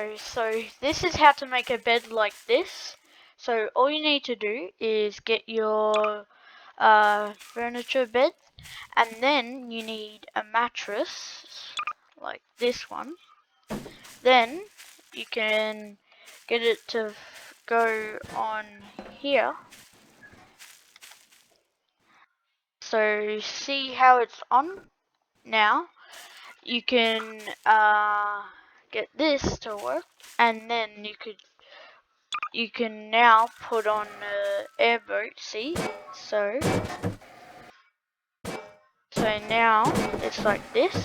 go. So this is how to make a bed like this. So all you need to do is get your furniture bed, and then you need a mattress like this one. Then you can get it to go on here. So see how it's on now. You can get this to work, and then you can now put on the airboat. See, so now it's like this.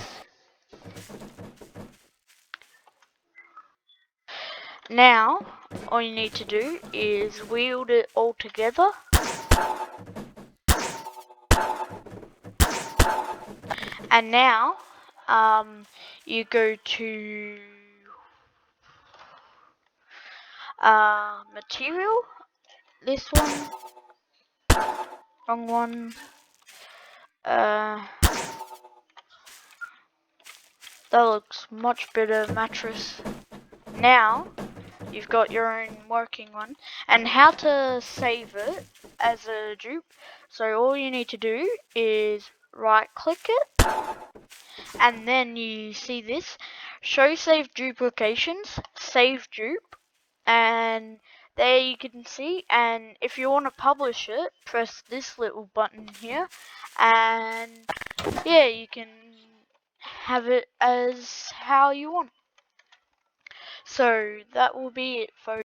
Now all you need to do is wield it all together. And now you go to material, this one, wrong one, that looks much better, mattress. Now you've got your own working one, and how to save it as a dupe. So all you need to do is right click it, and then you see this, show save duplications, save dupe, and there you can see. And if you want to publish it, press this little button here, and yeah, you can have it as how you want. So that will be it, folks.